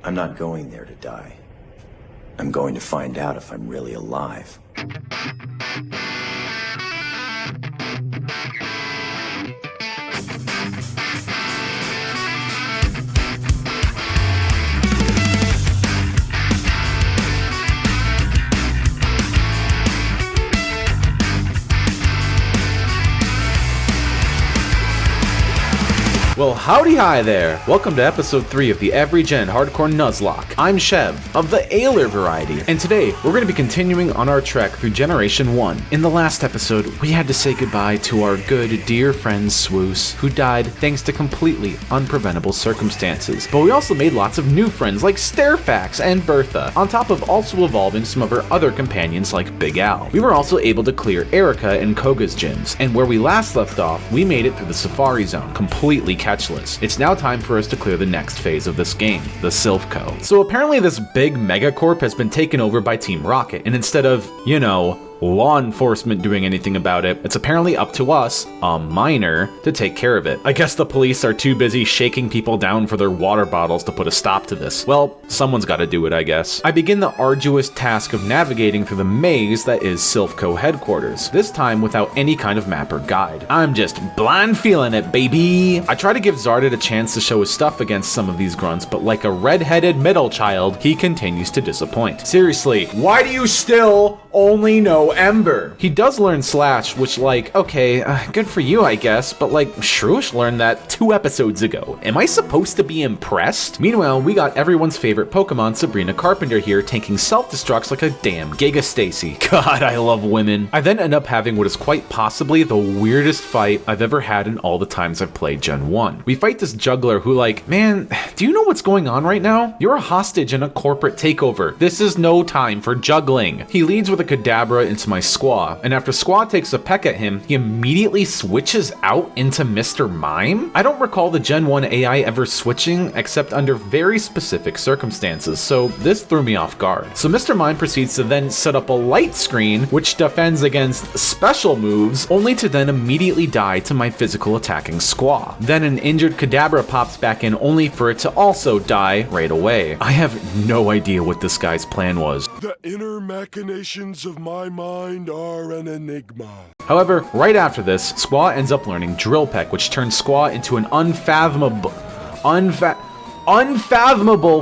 I'm not going there to die. I'm going to find out if I'm really alive. Well, howdy hi there! Welcome to episode 3 of the Every Gen Hardcore Nuzlocke. I'm Chev, of the Ailer variety, and today we're going to be continuing on our trek through Generation 1. In the last episode, we had to say goodbye to our good dear friend Swoos, who died thanks to completely unpreventable circumstances. But we also made lots of new friends like Stairfax and Bertha, on top of also evolving some of our other companions like Big Al. We were also able to clear Erica and Koga's gyms, and where we last left off, we made it through the Safari Zone, completely catchless. It's now time for us to clear the next phase of this game, the Silphco. So apparently this big megacorp has been taken over by Team Rocket, and instead of, law enforcement doing anything about it, it's apparently up to us, a miner, to take care of it. I guess the police are too busy shaking people down for their water bottles to put a stop to this. Well, someone's gotta do it, I guess. I begin the arduous task of navigating through the maze that is Silphco headquarters, this time without any kind of map or guide. I'm just blind feeling it, baby! I try to give Zarded a chance to show his stuff against some of these grunts, but like a red-headed middle child, he continues to disappoint. Seriously, why do you still only know Ember? He does learn Slash, which okay, good for you I guess, but Shroosh learned that 2 episodes ago. Am I supposed to be impressed? Meanwhile, we got everyone's favorite Pokemon, Sabrina Carpenter here, tanking self-destructs like a damn Giga Stacy. God, I love women. I then end up having what is quite possibly the weirdest fight I've ever had in all the times I've played Gen 1. We fight this juggler who man, do you know what's going on right now? You're a hostage in a corporate takeover. This is no time for juggling. He leads with a Kadabra into my Squaw, and after Squaw takes a peck at him, he immediately switches out into Mr. Mime? I don't recall the Gen 1 AI ever switching except under very specific circumstances, so this threw me off guard. So Mr. Mime proceeds to then set up a light screen which defends against special moves, only to then immediately die to my physical attacking Squaw. Then an injured Kadabra pops back in only for it to also die right away. I have no idea what this guy's plan was. The inner machinations of my mind are an enigma. However, right after this, Squaw ends up learning Drill Peck, which turns Squaw into an unfathomable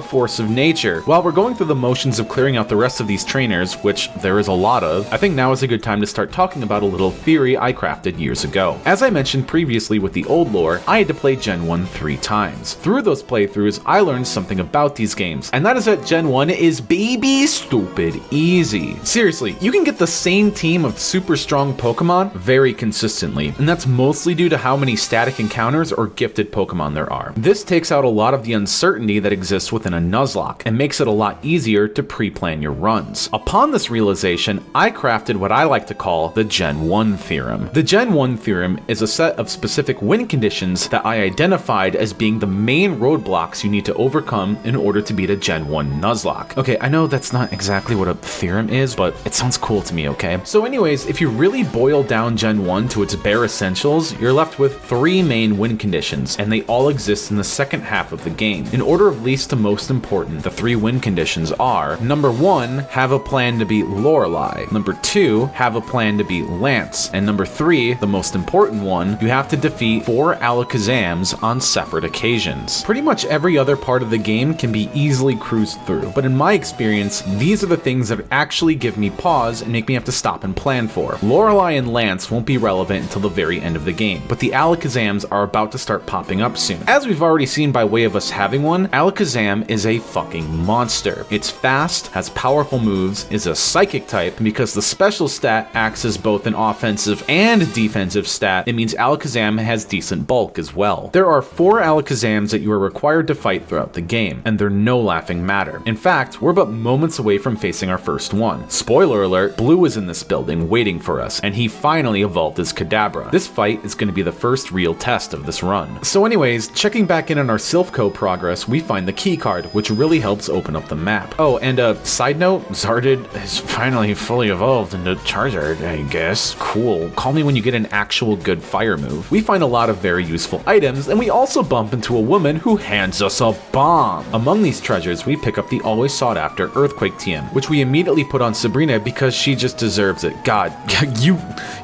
force of nature. While we're going through the motions of clearing out the rest of these trainers, which there is a lot of, I think now is a good time to start talking about a little theory I crafted years ago. As I mentioned previously with the old lore, I had to play Gen 1 3 times. Through those playthroughs, I learned something about these games, and that is that Gen 1 is baby stupid easy. Seriously, you can get the same team of super strong Pokemon very consistently, and that's mostly due to how many static encounters or gifted Pokemon there are. This takes out a lot of the uncertainty that exists within a Nuzlocke and makes it a lot easier to pre-plan your runs. Upon this realization, I crafted what I like to call the Gen 1 theorem. The Gen 1 theorem is a set of specific win conditions that I identified as being the main roadblocks you need to overcome in order to beat a Gen 1 Nuzlocke. Okay, I know that's not exactly what a theorem is, but it sounds cool to me, okay? So anyways, if you really boil down Gen 1 to its bare essentials, you're left with 3 main win conditions, and they all exist in the second half of the game. In order of least to most important, the 3 win conditions are: number 1, have a plan to beat Lorelei; number 2, have a plan to beat Lance; and number 3, the most important one, you have to defeat 4 Alakazams on separate occasions. Pretty much every other part of the game can be easily cruised through, but in my experience, these are the things that actually give me pause and make me have to stop and plan for. Lorelei and Lance won't be relevant until the very end of the game, but the Alakazams are about to start popping up soon. As we've already seen by way of us having one, Alakazam is a fucking monster. It's fast, has powerful moves, is a psychic type, and because the special stat acts as both an offensive and defensive stat, it means Alakazam has decent bulk as well. There are 4 Alakazams that you are required to fight throughout the game, and they're no laughing matter. In fact, we're but moments away from facing our first one. Spoiler alert, Blue is in this building waiting for us, and he finally evolved his Kadabra. This fight is going to be the first real test of this run. So anyways, checking back in on our Silphco progress progress, we find the key card, which really helps open up the map. Oh, and a side note, Zarded is finally fully evolved into Charizard, I guess. Cool. Call me when you get an actual good fire move. We find a lot of very useful items, and we also bump into a woman who hands us a bomb. Among these treasures, we pick up the always sought after Earthquake TM, which we immediately put on Sabrina because she just deserves it. God,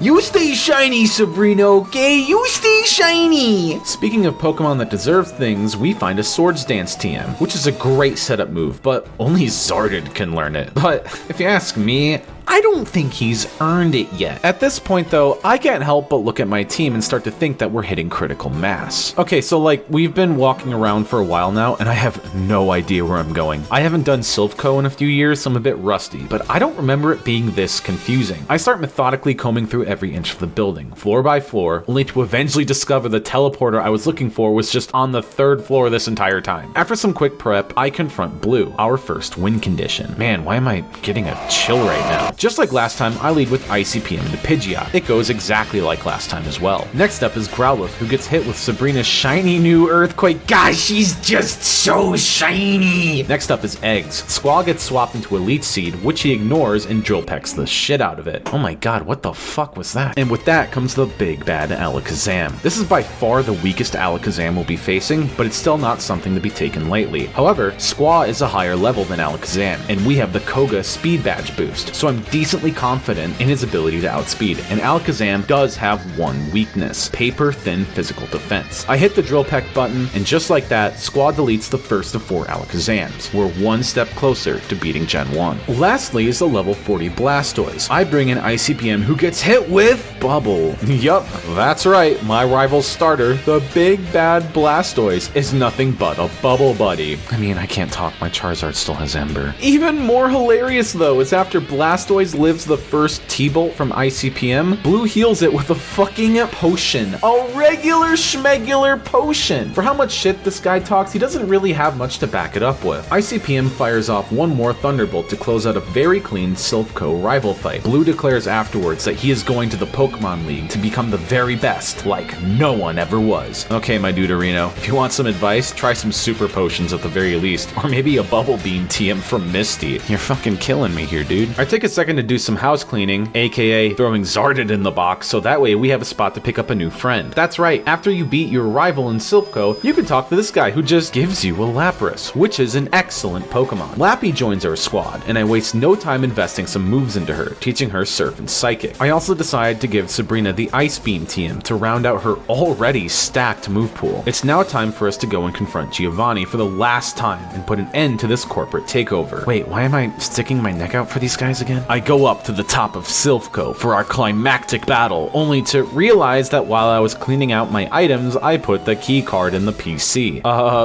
you stay shiny, Sabrina, okay? You stay shiny! Speaking of Pokemon that deserves things, we find a Swords Dance TM, which is a great setup move, but only Zarded can learn it. But if you ask me, I don't think he's earned it yet. At this point though, I can't help but look at my team and start to think that we're hitting critical mass. Okay, so like, we've been walking around for a while now, and I have no idea where I'm going. I haven't done Silph Co in a few years, so I'm a bit rusty, but I don't remember it being this confusing. I start methodically combing through every inch of the building, floor by floor, only to eventually discover the teleporter I was looking for was just on the 3rd floor this entire time. After some quick prep, I confront Blue, our first win condition. Man, why am I getting a chill right now? Just like last time, I lead with ICPM into Pidgeot. It goes exactly like last time as well. Next up is Growlithe, who gets hit with Sabrina's shiny new Earthquake. Gosh, she's just so shiny! Next up is Eggs. Squall gets swapped into a Leech Seed, which he ignores and drill pecks the shit out of it. Oh my god, what the fuck was that? And with that comes the big bad Alakazam. This is by far the weakest Alakazam we'll be facing, but it's still not something to be taken lightly. However, Squall is a higher level than Alakazam, and we have the Koga Speed Badge boost, so I'm decently confident in his ability to outspeed, and Alakazam does have one weakness: paper thin physical defense. I hit the drill peck button, and just like that, Squad deletes the first of 4 Alakazams. We're one step closer to beating Gen 1. Lastly is the level 40 Blastoise. I bring in ICPM, who gets hit with Bubble. Yup, that's right, my rival starter, the big bad Blastoise, is nothing but a Bubble Buddy. I mean, I can't talk, my Charizard still has Ember. Even more hilarious though is after Blastoise lives the first T-Bolt from ICPM, Blue heals it with a fucking potion. A regular schmegular potion. For how much shit this guy talks, he doesn't really have much to back it up with. ICPM fires off one more Thunderbolt to close out a very clean Silph Co rival fight. Blue declares afterwards that he is going to the Pokemon League to become the very best, like no one ever was. Okay, my Duderino, if you want some advice, try some super potions at the very least, or maybe a Bubble Beam TM from Misty. You're fucking killing me here, dude. I take a second to do some house cleaning, aka throwing Zarded in the box, so that way we have a spot to pick up a new friend. That's right, after you beat your rival in Silph Co, you can talk to this guy who just gives you a Lapras, which is an excellent Pokemon. Lappy joins our squad, and I waste no time investing some moves into her, teaching her Surf and Psychic. I also decide to give Sabrina the Ice Beam TM to round out her already stacked move pool. It's now time for us to go and confront Giovanni for the last time and put an end to this corporate takeover. Wait, why am I sticking my neck out for these guys again? I go up to the top of Silph Co for our climactic battle, only to realize that while I was cleaning out my items, I put the key card in the PC.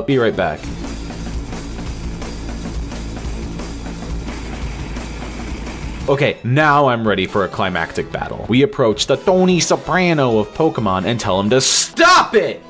Be right back. Okay, now I'm ready for a climactic battle. We approach the Tony Soprano of Pokemon and tell him to STOP IT!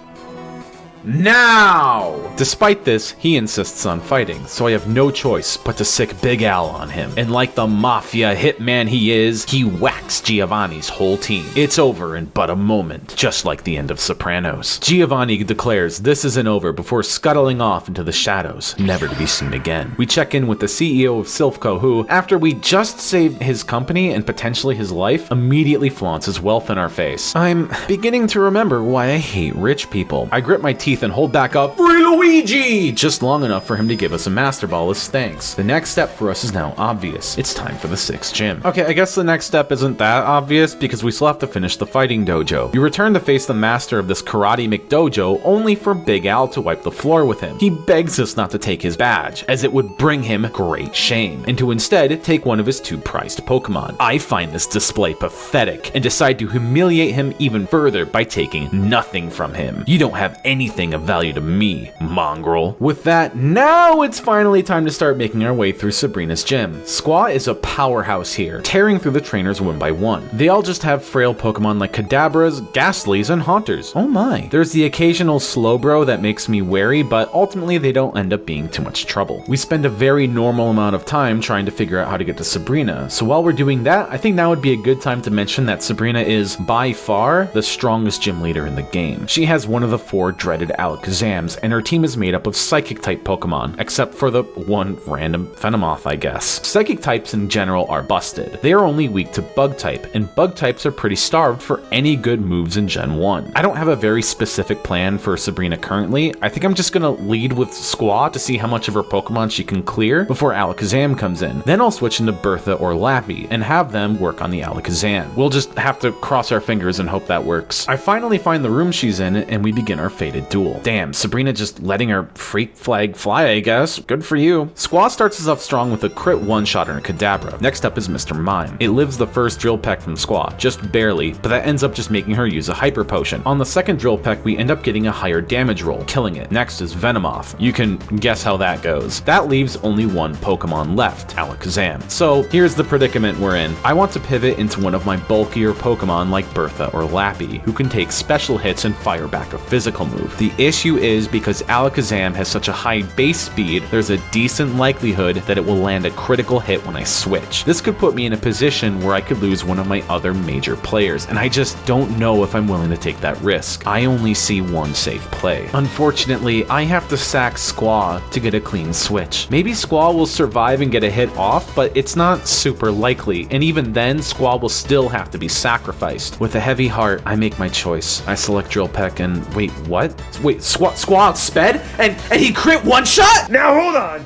Now! Despite this, he insists on fighting, so I have no choice but to sick Big Al on him. And like the mafia hitman he is, he whacks Giovanni's whole team. It's over in but a moment, just like the end of Sopranos. Giovanni declares this isn't over before scuttling off into the shadows, never to be seen again. We check in with the CEO of Silph Co, who, after we just saved his company and potentially his life, immediately flaunts his wealth in our face. I'm beginning to remember why I hate rich people. I grit my teeth and hold back up "Free Luigi!" just long enough for him to give us a Master Ball as thanks. The next step for us is now obvious. It's time for the 6th gym. Okay, I guess the next step isn't that obvious because we still have to finish the fighting dojo. You return to face the master of this Karate McDojo only for Big Al to wipe the floor with him. He begs us not to take his badge, as it would bring him great shame, and to instead take one of his 2 prized Pokemon. I find this display pathetic and decide to humiliate him even further by taking nothing from him. You don't have anything of value to me, mongrel. With that, now it's finally time to start making our way through Sabrina's gym. Squaw is a powerhouse here, tearing through the trainers one by one. They all just have frail Pokemon like Kadabras, Ghastlies, and Haunters. Oh my. There's the occasional Slowbro that makes me wary, but ultimately they don't end up being too much trouble. We spend a very normal amount of time trying to figure out how to get to Sabrina, so while we're doing that, I think now would be a good time to mention that Sabrina is, by far, the strongest gym leader in the game. She has one of the 4 dreaded Alakazams, and her team is made up of Psychic-type Pokemon, except for the one random Venomoth, I guess. Psychic types in general are busted. They are only weak to Bug-type, and Bug-types are pretty starved for any good moves in Gen 1. I don't have a very specific plan for Sabrina currently. I think I'm just gonna lead with Squawk to see how much of her Pokemon she can clear before Alakazam comes in. Then I'll switch into Bertha or Lappy and have them work on the Alakazam. We'll just have to cross our fingers and hope that works. I finally find the room she's in and we begin our fated duel. Damn, Sabrina just letting her freak flag fly, I guess. Good for you. Squaw starts us off strong with a crit one-shot on her Kadabra. Next up is Mr. Mime. It lives the first drill peck from Squaw, just barely, but that ends up just making her use a hyper potion. On the second drill peck, we end up getting a higher damage roll, killing it. Next is Venomoth. You can guess how that goes. That leaves only one Pokemon left, Alakazam. So here's the predicament we're in. I want to pivot into one of my bulkier Pokemon like Bertha or Lappy, who can take special hits and fire back a physical move. The issue is because Alakazam has such a high base speed, there's a decent likelihood that it will land a critical hit when I switch. This could put me in a position where I could lose one of my other major players, and I just don't know if I'm willing to take that risk. I only see one safe play. Unfortunately, I have to sack Squaw to get a clean switch. Maybe Squaw will survive and get a hit off, but it's not super likely, and even then, Squaw will still have to be sacrificed. With a heavy heart, I make my choice. I select Drill Peck and wait, what? Wait, Squaw sped? And he crit one shot? Now hold on.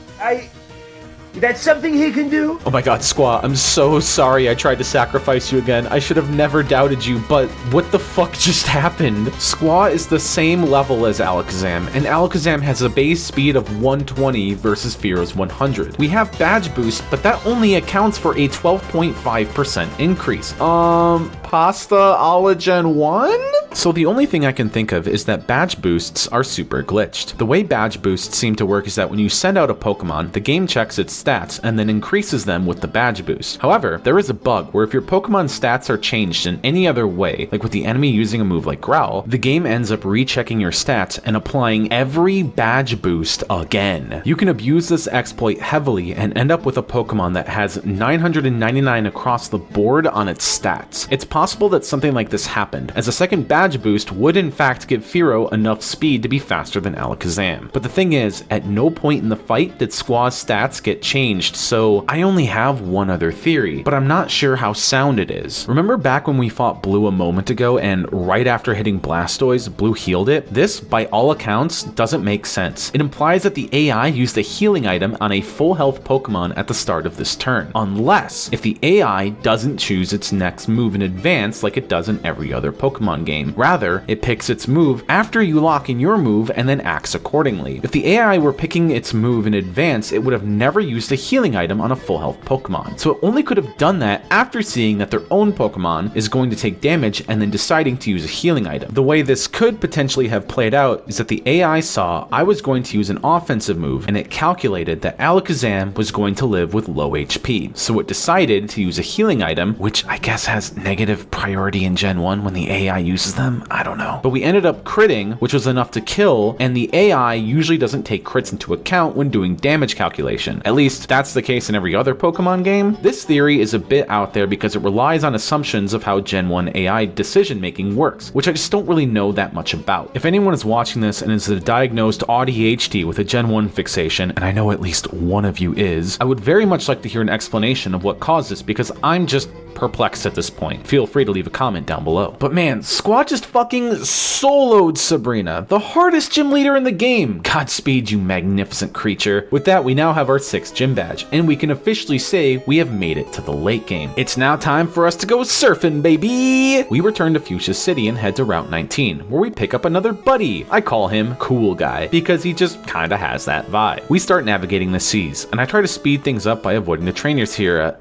That's something he can do? Oh my god, Squaw, I'm so sorry I tried to sacrifice you again. I should have never doubted you, but what the fuck just happened? Squaw is the same level as Alakazam, and Alakazam has a base speed of 120 versus Fearo's 100. We have Badge Boost, but that only accounts for a 12.5% increase. Pasta a la Gen 1? So the only thing I can think of is that badge boosts are super glitched. The way badge boosts seem to work is that when you send out a Pokemon, the game checks its stats and then increases them with the badge boost. However, there is a bug where if your Pokemon's stats are changed in any other way, like with the enemy using a move like Growl, the game ends up rechecking your stats and applying every badge boost again. You can abuse this exploit heavily and end up with a Pokemon that has 999 across the board on its stats. It's possible that something like this happened, as a second badge boost would in fact give Fearow enough speed to be faster than Alakazam. But the thing is, at no point in the fight did Squaw's stats get changed, so I only have one other theory, but I'm not sure how sound it is. Remember back when we fought Blue a moment ago and right after hitting Blastoise, Blue healed it? This, by all accounts, doesn't make sense. It implies that the AI used a healing item on a full health Pokemon at the start of this turn, unless if the AI doesn't choose its next move in advance like it does in every other Pokemon game. Rather, it picks its move after you lock in your move and then acts accordingly. If the AI were picking its move in advance, it would have never used a healing item on a full health Pokemon. So it only could have done that after seeing that their own Pokemon is going to take damage and then deciding to use a healing item. The way this could potentially have played out is that the AI saw I was going to use an offensive move and it calculated that Alakazam was going to live with low HP. So it decided to use a healing item, which I guess has negative priority in Gen 1 when the AI uses them. I don't know. But we ended up critting, which was enough to kill, and the AI usually doesn't take crits into account when doing damage calculation. At least that's the case in every other Pokemon game. This theory is a bit out there because it relies on assumptions of how Gen 1 AI decision making works, which I just don't really know that much about. If anyone is watching this and is a diagnosed ADHD with a Gen 1 fixation, and I know at least one of you is, I would very much like to hear an explanation of what caused this because I'm just perplexed at this point. Feel free to leave a comment down below. But man, Squawk just fucking soloed Sabrina, the hardest gym leader in the game. Godspeed, you magnificent creature. With that, we now have our 6th gym badge, and we can officially say we have made it to the late game. It's now time for us to go surfing, baby! We return to Fuchsia City and head to Route 19, where we pick up another buddy. I call him Cool Guy, because he just kinda has that vibe. We start navigating the seas, and I try to speed things up by avoiding the trainers here.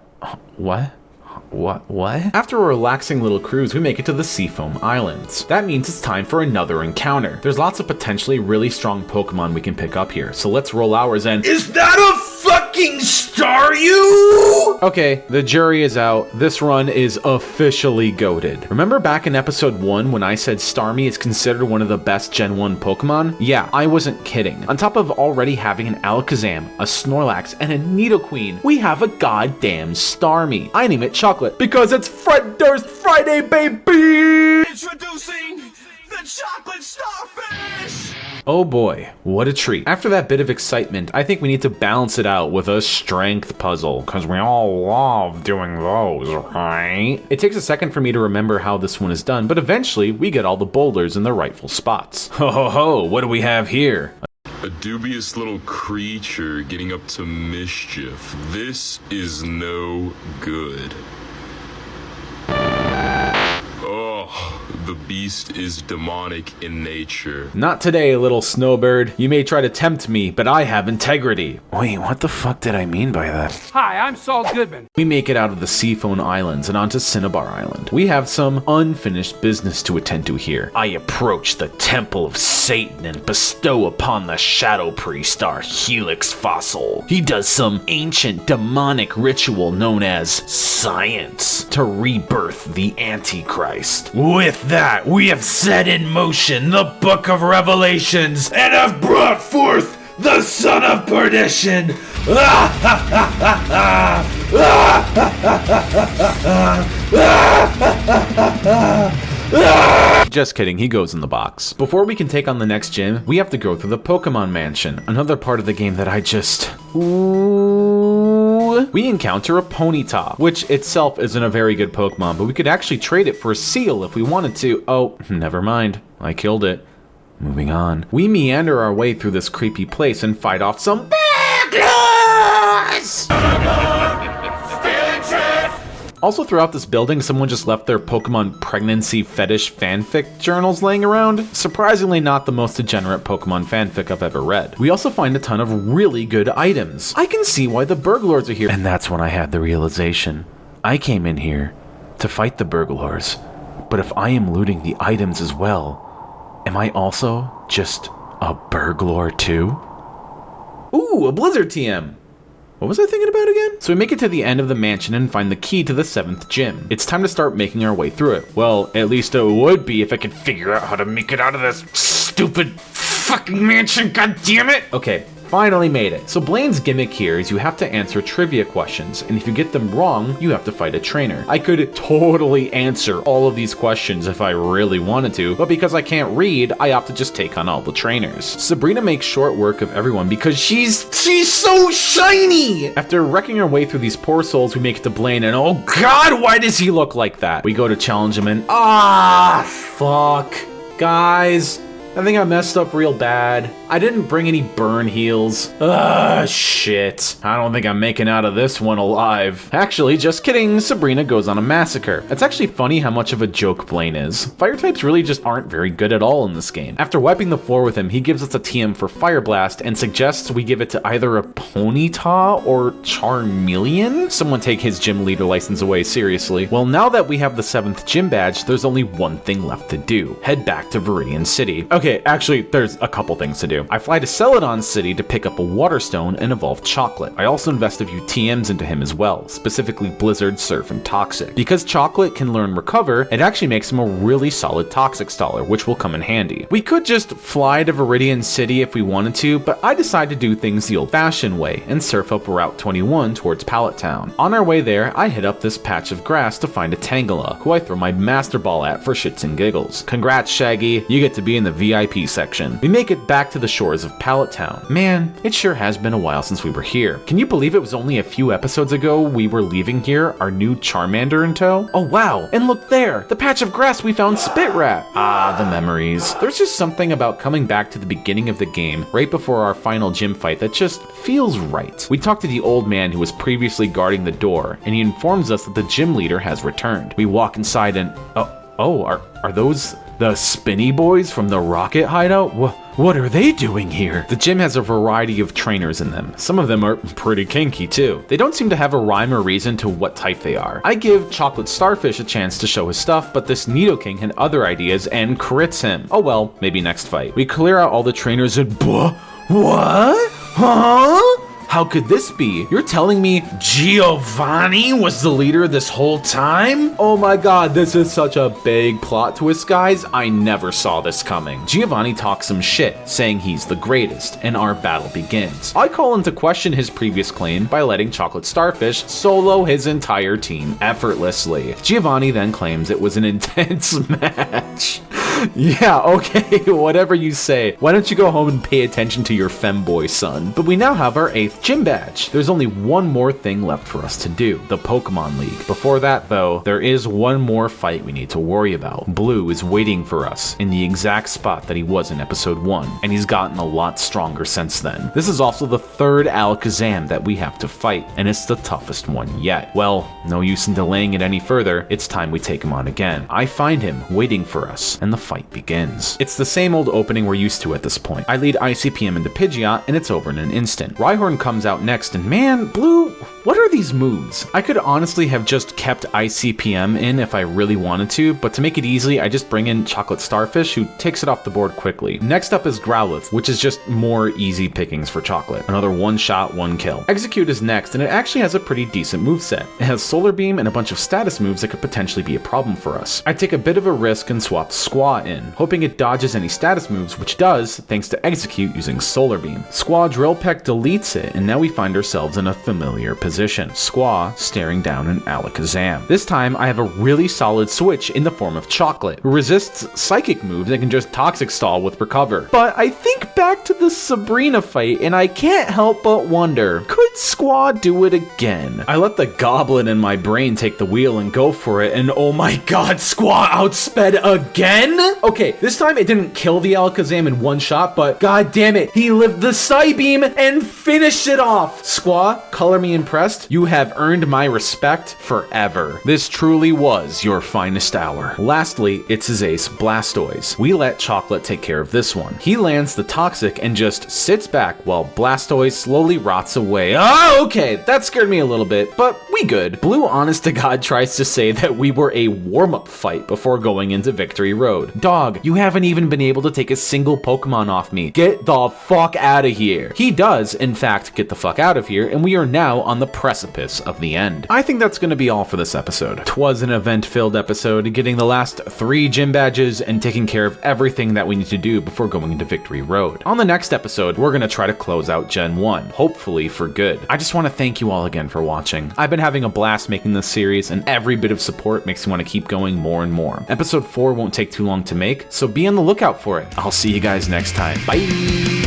What? After a relaxing little cruise, we make it to the Seafoam Islands. That means it's time for another encounter. There's lots of potentially really strong Pokemon we can pick up here, so let's roll ours and— Is that a fucking Staryu? Okay, the jury is out. This run is officially goated. Remember back in episode 1 when I said Starmie is considered one of the best Gen 1 Pokemon? Yeah, I wasn't kidding. On top of already having an Alakazam, a Snorlax, and a Nidoqueen, we have a goddamn Starmie. I name it Chocolate because it's Frienders Friday, baby! Introducing the chocolate starfish! Oh boy, what a treat. After that bit of excitement, I think we need to balance it out with a strength puzzle, because we all love doing those, right? It takes a second for me to remember how this one is done, but eventually we get all the boulders in their rightful spots. Ho ho ho, what do we have here? A dubious little creature getting up to mischief. This is no good. Oh, the beast is demonic in nature. Not today, little snowbird. You may try to tempt me, but I have integrity. Wait, what the fuck did I mean by that? Hi, I'm Saul Goodman. We make it out of the Seaphone Islands and onto Cinnabar Island. We have some unfinished business to attend to here. I approach the Temple of Satan and bestow upon the Shadow Priest our Helix fossil. He does some ancient demonic ritual known as science to rebirth the Antichrist. With that, we have set in motion the Book of Revelations and have brought forth the Son of Perdition. Just kidding, he goes in the box. Before we can take on the next gym, we have to go through the Pokemon Mansion, another part of the game that I just... Ooh. We encounter a Ponyta, which itself isn't a very good Pokemon, but we could actually trade it for a seal if we wanted to. Oh, never mind. I killed it. Moving on. We meander our way through this creepy place and fight off some burglars! Also throughout this building, someone just left their Pokemon pregnancy fetish fanfic journals laying around. Surprisingly not the most degenerate Pokemon fanfic I've ever read. We also find a ton of really good items. I can see why the burglars are here. And that's when I had the realization. I came in here to fight the burglars, but if I am looting the items as well, am I also just a burglar too? Ooh, a Blizzard TM. What was I thinking about again? So we make it to the end of the mansion and find the key to the 7th gym. It's time to start making our way through it. Well, at least it would be if I could figure out how to make it out of this stupid fucking mansion, god damn it! Okay. Finally made it. So Blaine's gimmick here is you have to answer trivia questions, and if you get them wrong, you have to fight a trainer. I could totally answer all of these questions if I really wanted to, but because I can't read, I opt to just take on all the trainers. Sabrina makes short work of everyone because she's so shiny! After wrecking our way through these poor souls, we make it to Blaine, and oh god, why does he look like that? We go to challenge him and fuck. Guys, I think I messed up real bad. I didn't bring any burn heals. Shit. I don't think I'm making out of this one alive. Actually, just kidding, Sabrina goes on a massacre. It's actually funny how much of a joke Blaine is. Fire types really just aren't very good at all in this game. After wiping the floor with him, he gives us a TM for Fire Blast and suggests we give it to either a Ponyta or Charmeleon? Someone take his gym leader license away, seriously. Well, now that we have the 7th gym badge, there's only one thing left to do. Head back to Viridian City. Okay, actually, there's a couple things to do. I fly to Celadon City to pick up a Water Stone and evolve Chocolate. I also invest a few TMs into him as well, specifically Blizzard, Surf, and Toxic. Because Chocolate can learn Recover, it actually makes him a really solid Toxic Staller, which will come in handy. We could just fly to Viridian City if we wanted to, but I decided to do things the old-fashioned way and surf up Route 21 towards Pallet Town. On our way there, I hit up this patch of grass to find a Tangela, who I throw my Master Ball at for shits and giggles. Congrats, Shaggy, you get to be in the VIP section. We make it back to the shores of Pallet Town. Man, it sure has been a while since we were here. Can you believe it was only a few episodes ago we were leaving here, our new Charmander in tow? Oh wow, and look there, the patch of grass we found Spitrat. Ah, the memories. There's just something about coming back to the beginning of the game, right before our final gym fight, that just feels right. We talk to the old man who was previously guarding the door, and he informs us that the gym leader has returned. We walk inside and, are those the Spinny Boys from the Rocket Hideout? What are they doing here? The gym has a variety of trainers in them. Some of them are pretty kinky too. They don't seem to have a rhyme or reason to what type they are. I give Chocolate Starfish a chance to show his stuff, but this Nidoking had other ideas and crits him. Oh well, maybe next fight. We clear out all the trainers and what? Huh? How could this be? You're telling me Giovanni was the leader this whole time? Oh my god, this is such a big plot twist, guys. I never saw this coming. Giovanni talks some shit, saying he's the greatest, and our battle begins. I call into question his previous claim by letting Chocolate Starfish solo his entire team effortlessly. Giovanni then claims it was an intense match. Yeah, okay, whatever you say. Why don't you go home and pay attention to your femboy son? But we now have our 8th gym badge. There's only one more thing left for us to do, the Pokemon League. Before that, though, there is one more fight we need to worry about. Blue is waiting for us in the exact spot that he was in episode 1, and he's gotten a lot stronger since then. This is also the 3rd Alakazam that we have to fight, and it's the toughest one yet. Well, no use in delaying it any further, it's time we take him on again. I find him waiting for us, and the fight begins. It's the same old opening we're used to at this point. I lead ICPM into Pidgeot, and it's over in an instant. Rhyhorn comes out next, and man, Blue, what are these moves? I could honestly have just kept ICPM in if I really wanted to, but to make it easy, I just bring in Chocolate Starfish, who takes it off the board quickly. Next up is Growlithe, which is just more easy pickings for Chocolate. Another one shot, one kill. Execute is next, and it actually has a pretty decent moveset. It has Solar Beam and a bunch of status moves that could potentially be a problem for us. I take a bit of a risk and swap Squaw in, hoping it dodges any status moves, which does, thanks to Execute using Solar Beam. Squaw Drill Peck deletes it, and now we find ourselves in a familiar position. Squaw staring down an Alakazam. This time, I have a really solid switch in the form of Chocolate, who resists psychic moves and can just Toxic Stall with Recover. But I think back to the Sabrina fight, and I can't help but wonder, could Squaw do it again? I let the Goblin in my brain take the wheel and go for it, and oh my god, Squaw outsped again? Okay, this time it didn't kill the Alakazam in one shot, but god damn it, he lived the Psybeam and finished it off! Squaw, color me impressed. You have earned my respect forever. This truly was your finest hour. Lastly, it's his ace, Blastoise. We let Chocolate take care of this one. He lands the Toxic and just sits back while Blastoise slowly rots away. Oh, okay, that scared me a little bit, but we good. Blue honest to god tries to say that we were a warm-up fight before going into Victory Road. Dog, you haven't even been able to take a single Pokemon off me. Get the fuck out of here. He does, in fact, get the fuck out of here, and we are now on the precipice of the end. I think that's gonna be all for this episode. 'Twas an event-filled episode, getting the last 3 gym badges and taking care of everything that we need to do before going into Victory Road. On the next episode, we're gonna try to close out Gen 1, hopefully for good. I just want to thank you all again for watching. I've been having a blast making this series, and every bit of support makes me want to keep going more and more. Episode 4 won't take too long to make, so be on the lookout for it. I'll see you guys next time. Bye!